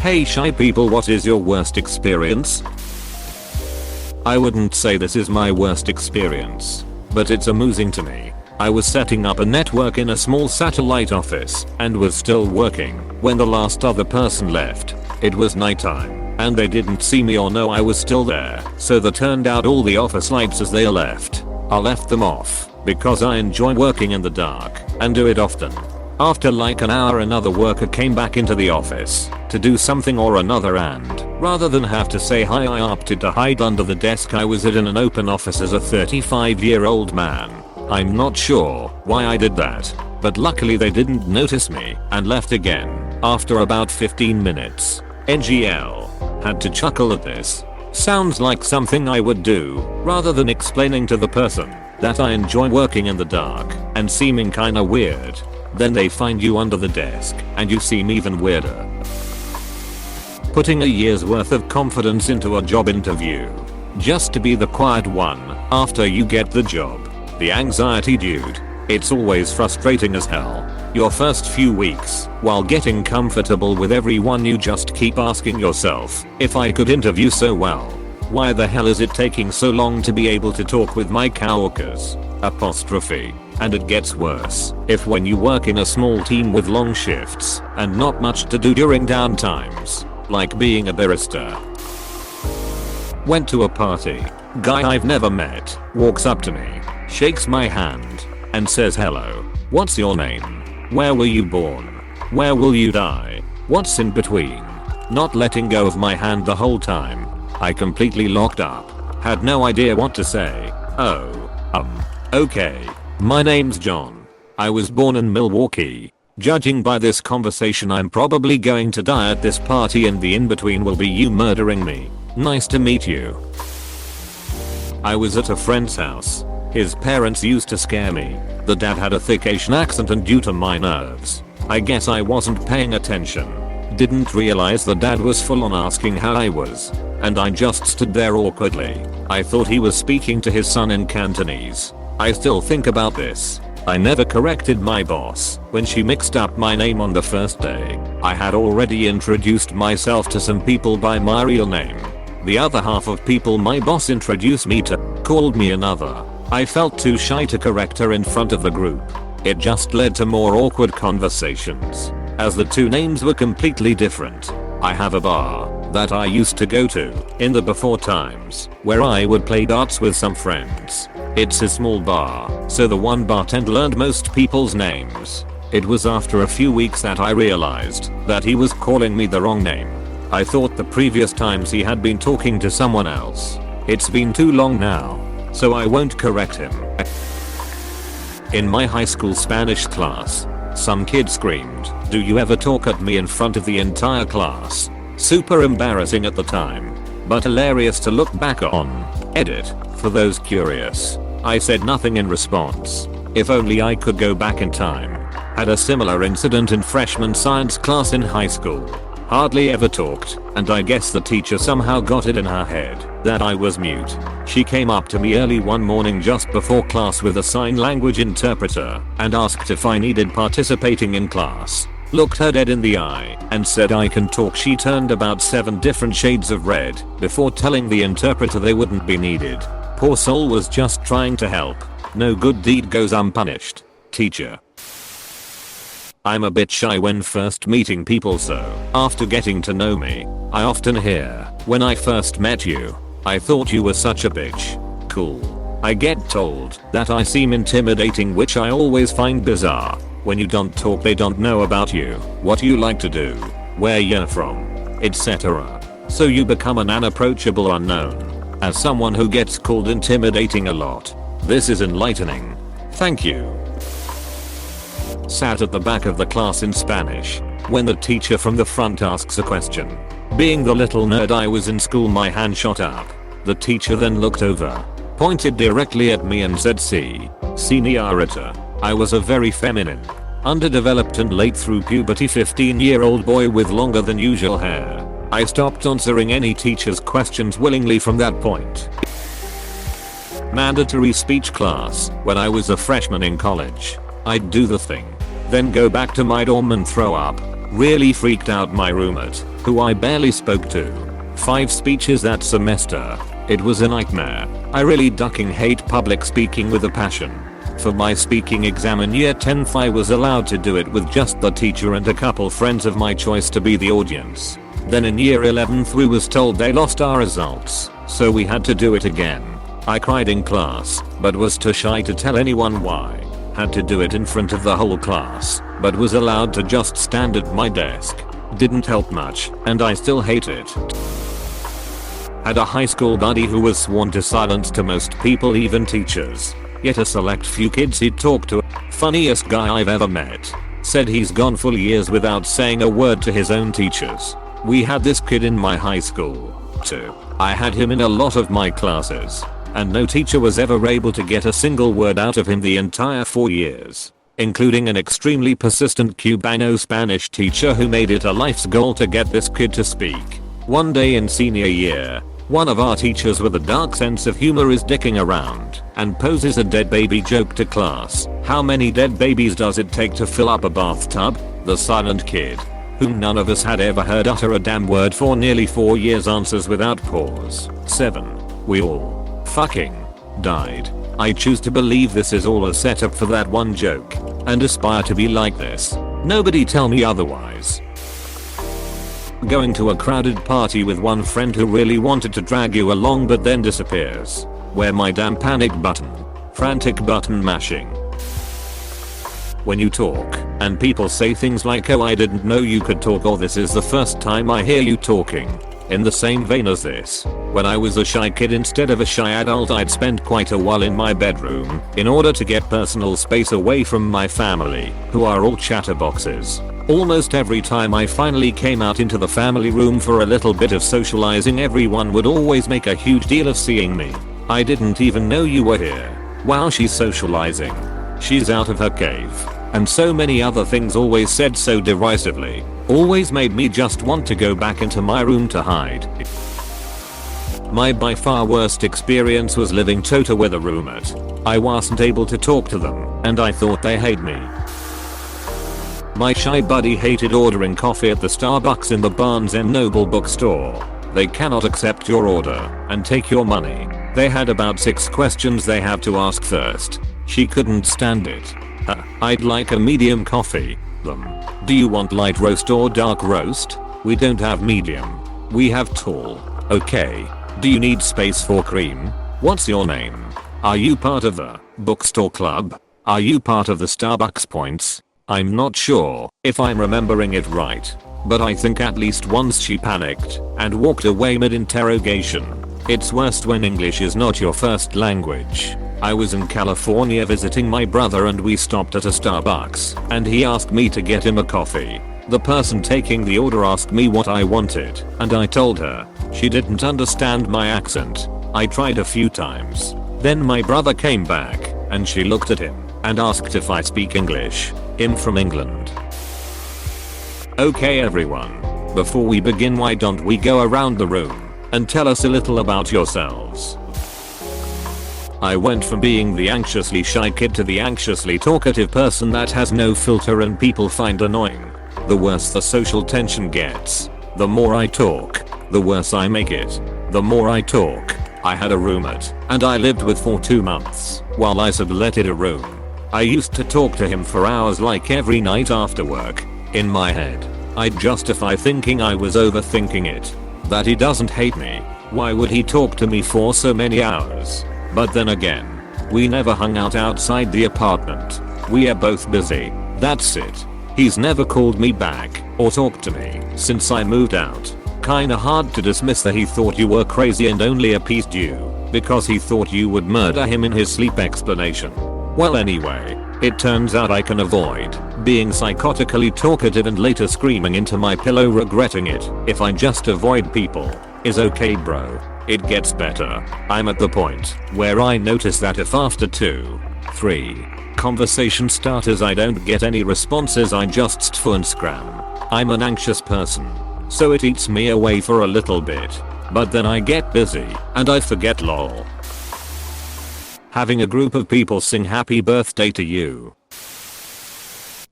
Hey shy people, what is your worst experience? I wouldn't say this is my worst experience, but it's amusing to me. I was setting up a network in a small satellite office and was still working when the last other person left. It was nighttime and they didn't see me or know I was still there, so they turned out all the office lights as they left. I left them off because I enjoy working in the dark and do it often. After like an hour, another worker came back into the office to do something or another, and rather than have to say hi, I opted to hide under the desk I was at in an open office as a 35-year-old man. I'm not sure why I did that, but luckily they didn't notice me and left again after about 15 minutes. NGL. Had to chuckle at this. Sounds like something I would do rather than explaining to the person that I enjoy working in the dark and seeming kinda weird. Then they find you under the desk and you seem even weirder. Putting a year's worth of confidence into a job interview just to be the quiet one after you get the job. The anxiety, dude. It's always frustrating as hell. Your first few weeks, while getting comfortable with everyone, you just keep asking yourself, if I could interview so well, why the hell is it taking so long to be able to talk with my coworkers? Apostrophe. And it gets worse if when you work in a small team with long shifts and not much to do during downtimes, like being a barista. Went to a party. Guy I've never met walks up to me, shakes my hand, and says hello. What's your name? Where were you born? Where will you die? What's in between? Not letting go of my hand the whole time. I completely locked up. Had no idea what to say. Okay. My name's John. I was born in Milwaukee. Judging by this conversation, I'm probably going to die at this party, and the in-between will be you murdering me. Nice to meet you. I was at a friend's house. His parents used to scare me. The dad had a thick Asian accent, and due to my nerves, I guess I wasn't paying attention. Didn't realize the dad was full on asking how I was, and I just stood there awkwardly. I thought he was speaking to his son in Cantonese. I still think about this. I never corrected my boss when she mixed up my name on the first day. I had already introduced myself to some people by my real name. The other half of people my boss introduced me to called me another. I felt too shy to correct her in front of the group. It just led to more awkward conversations, as the two names were completely different. I have a bar that I used to go to in the before times where I would play darts with some friends. It's a small bar, so the one bartender learned most people's names. It was after a few weeks that I realized that he was calling me the wrong name. I thought the previous times he had been talking to someone else. It's been too long now, so I won't correct him. In my high school Spanish class, some kid screamed, "Do you ever talk at me?" in front of the entire class. Super embarrassing at the time, but hilarious to look back on. Edit. For those curious, I said nothing in response. If only I could go back in time. Had a similar incident in freshman science class in high school. Hardly ever talked, and I guess the teacher somehow got it in her head that I was mute. She came up to me early one morning just before class with a sign language interpreter and asked if I needed participating in class. Looked her dead in the eye and said I can talk. She turned about 7 different shades of red before telling the interpreter they wouldn't be needed. Poor soul was just trying to help. No good deed goes unpunished. Teacher. I'm a bit shy when first meeting people, so after getting to know me, I often hear, "When I first met you, I thought you were such a bitch." Cool. I get told that I seem intimidating, which I always find bizarre. When you don't talk, they don't know about you, what you like to do, where you're from, etc. So you become an unapproachable unknown. As someone who gets called intimidating a lot, this is enlightening. Thank you. Sat at the back of the class in Spanish when the teacher from the front asks a question. Being the little nerd I was in school, my hand shot up. The teacher then looked over, pointed directly at me and said, "See, señorita." I was a very feminine, underdeveloped and late through puberty 15-year-old boy with longer than usual hair. I stopped answering any teacher's questions willingly from that point. Mandatory speech class when I was a freshman in college. I'd do the thing, then go back to my dorm and throw up. Really freaked out my roommate, who I barely spoke to. 5 speeches that semester. It was a nightmare. I really ducking hate public speaking with a passion. For my speaking exam in year 10 I was allowed to do it with just the teacher and a couple friends of my choice to be the audience. Then in year 11 we was told they lost our results, so we had to do it again. I cried in class, but was too shy to tell anyone why. Had to do it in front of the whole class, but was allowed to just stand at my desk. Didn't help much, and I still hate it. Had a high school buddy who was sworn to silence to most people, even teachers. Yet a select few kids he'd talk to. Funniest guy I've ever met. Said he's gone full years without saying a word to his own teachers. We had this kid in my high school, too. I had him in a lot of my classes, and no teacher was ever able to get a single word out of him the entire 4 years, including an extremely persistent Cubano-Spanish teacher who made it a life's goal to get this kid to speak. One day in senior year, one of our teachers with a dark sense of humor is dicking around and poses a dead baby joke to class. How many dead babies does it take to fill up a bathtub? The silent kid, whom none of us had ever heard utter a damn word for nearly 4 years, answers without pause. 7. We all fucking died. I choose to believe this is all a setup for that one joke, and aspire to be like this. Nobody tell me otherwise. Going to a crowded party with one friend who really wanted to drag you along but then disappears. Where my damn panic button. Frantic button mashing. When you talk, and people say things like, oh I didn't know you could talk, or this is the first time I hear you talking. In the same vein as this, when I was a shy kid instead of a shy adult, I'd spend quite a while in my bedroom in order to get personal space away from my family, who are all chatterboxes. Almost every time I finally came out into the family room for a little bit of socializing, everyone would always make a huge deal of seeing me. I didn't even know you were here. Wow, she's socializing. She's out of her cave. And so many other things always said so derisively. Always made me just want to go back into my room to hide. My by far worst experience was living together with a roommate. I wasn't able to talk to them, and I thought they hate me. My shy buddy hated ordering coffee at the Starbucks in the Barnes & Noble bookstore. They cannot accept your order and take your money. They had about 6 questions they have to ask first. She couldn't stand it. I'd like a medium coffee. Do you want light roast or dark roast? We don't have medium. We have tall. Okay. Do you need space for cream? What's your name? Are you part of the bookstore club? Are you part of the Starbucks points? I'm not sure if I'm remembering it right, but I think at least once she panicked and walked away mid-interrogation. It's worst when English is not your first language. I was in California visiting my brother and we stopped at a Starbucks and he asked me to get him a coffee. The person taking the order asked me what I wanted and I told her. She didn't understand my accent. I tried a few times. Then my brother came back and she looked at him and asked if I speak English. I'm from England. Okay everyone, before we begin, why don't we go around the room and tell us a little about yourselves. I went from being the anxiously shy kid to the anxiously talkative person that has no filter and people find annoying. The worse the social tension gets. The more I talk, the worse I make it. The more I talk. I had a roommate, and I lived with for 2 months, while I subletted a room. I used to talk to him for hours like every night after work. In my head, I'd justify thinking I was overthinking it. That he doesn't hate me. Why would he talk to me for so many hours? But then again, we never hung out outside the apartment. We are both busy. That's it. He's never called me back or talked to me since I moved out. Kinda hard to dismiss that he thought you were crazy and only appeased you because he thought you would murder him in his sleep explanation. Well anyway, it turns out I can avoid being psychotically talkative and later screaming into my pillow regretting it if I just avoid people. Is okay bro. It gets better. I'm at the point where I notice that if after 2, 3 conversation starters I don't get any responses, I just stf and scram. I'm an anxious person, so it eats me away for a little bit, but then I get busy and I forget lol. Having a group of people sing happy birthday to you.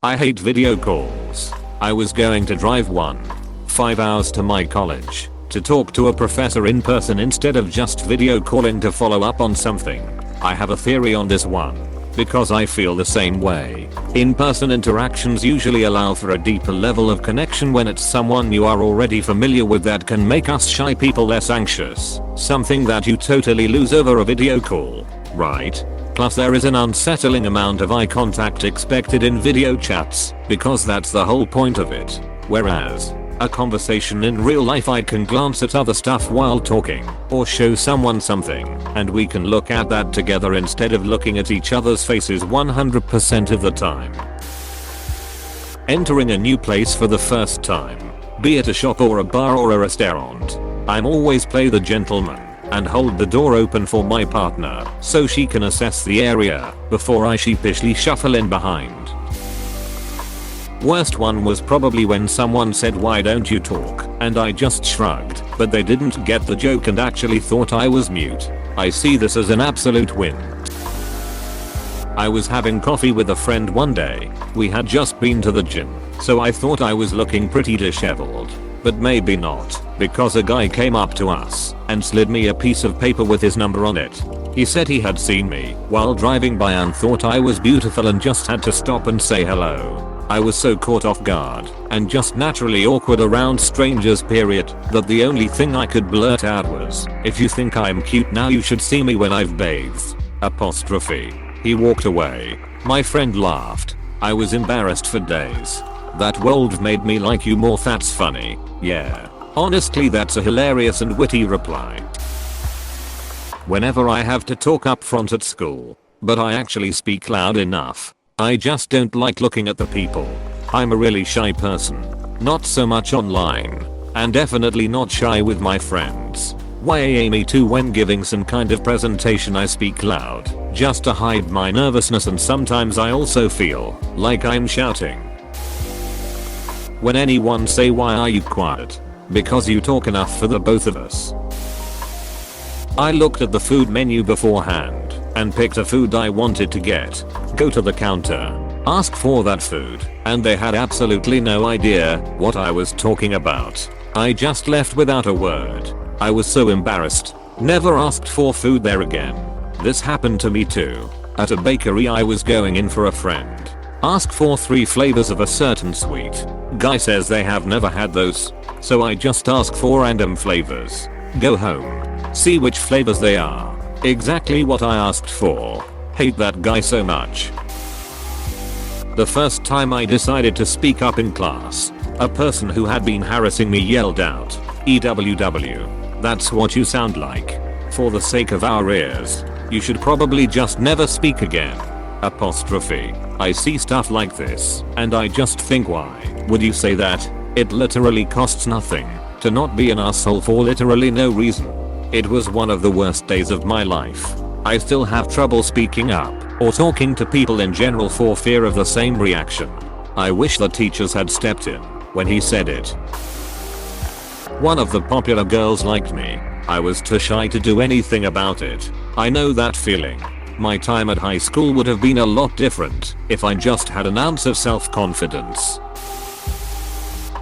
I hate video calls. I was going to drive 5 hours to my college to talk to a professor in person instead of just video calling to follow up on something. I have a theory on this one, because I feel the same way. In-person interactions usually allow for a deeper level of connection when it's someone you are already familiar with. That can make us shy people less anxious, something that you totally lose over a video call, right? Plus there is an unsettling amount of eye contact expected in video chats, because that's the whole point of it. Whereas a conversation in real life, I can glance at other stuff while talking, or show someone something, and we can look at that together instead of looking at each other's faces 100% of the time. Entering a new place for the first time, be it a shop or a bar or a restaurant, I'm always play the gentleman and hold the door open for my partner so she can assess the area before I sheepishly shuffle in behind. Worst one was probably when someone said, "Why don't you talk?" and I just shrugged, but they didn't get the joke and actually thought I was mute. I see this as an absolute win. I was having coffee with a friend one day. We had just been to the gym, so I thought I was looking pretty disheveled. But maybe not, because a guy came up to us and slid me a piece of paper with his number on it. He said he had seen me while driving by and thought I was beautiful and just had to stop and say hello. I was so caught off guard and just naturally awkward around strangers period that the only thing I could blurt out was, "If you think I'm cute now you should see me when I've bathed." Apostrophe. He walked away. My friend laughed. I was embarrassed for days. That world made me like you more. That's funny. Yeah. Honestly, that's a hilarious and witty reply. Whenever I have to talk up front at school, but I actually speak loud enough, I just don't like looking at the people. I'm a really shy person. Not so much online, and definitely not shy with my friends. Why me too when giving some kind of presentation I speak loud, just to hide my nervousness, and sometimes I also feel like I'm shouting. When anyone say, "Why are you quiet?" Because you talk enough for the both of us. I looked at the food menu beforehand and picked a food I wanted to get, go to the counter, ask for that food, and they had absolutely no idea what I was talking about. I just left without a word. I was so embarrassed. Never asked for food there again. This happened to me too. At a bakery I was going in for a friend. Ask for 3 flavors of a certain sweet. Guy says they have never had those. So I just ask for random flavors. Go home. See which flavors they are. Exactly what I asked for. Hate that guy so much. The first time I decided to speak up in class, a person who had been harassing me yelled out, "EWW. That's what you sound like. For the sake of our ears, you should probably just never speak again." Apostrophe. I see stuff like this, and I just think, why would you say that? It literally costs nothing to not be an asshole for literally no reason. It was one of the worst days of my life. I still have trouble speaking up or talking to people in general for fear of the same reaction. I wish the teachers had stepped in when he said it. One of the popular girls liked me. I was too shy to do anything about it. I know that feeling. My time at high school would have been a lot different if I just had an ounce of self-confidence.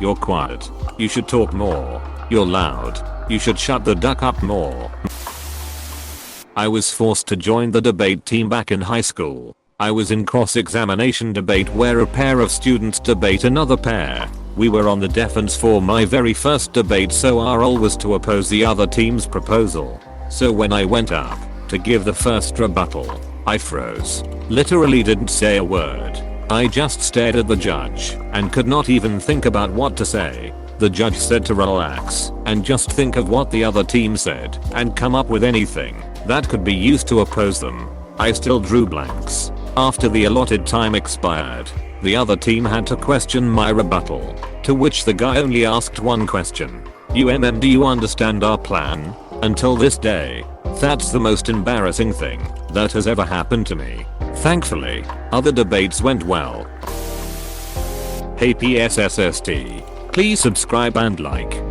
You're quiet. You should talk more. You're loud. You should shut the duck up more. I was forced to join the debate team back in high school. I was in cross-examination debate where a pair of students debate another pair. We were on the defense for my very first debate, so our role was to oppose the other team's proposal. So when I went up to give the first rebuttal, I froze. Literally didn't say a word. I just stared at the judge and could not even think about what to say. The judge said to relax and just think of what the other team said and come up with anything that could be used to oppose them. I still drew blanks. After the allotted time expired, the other team had to question my rebuttal, to which the guy only asked one question. Do you understand our plan? Until this day, that's the most embarrassing thing that has ever happened to me. Thankfully, other debates went well. Hey PSSST. Please subscribe and like.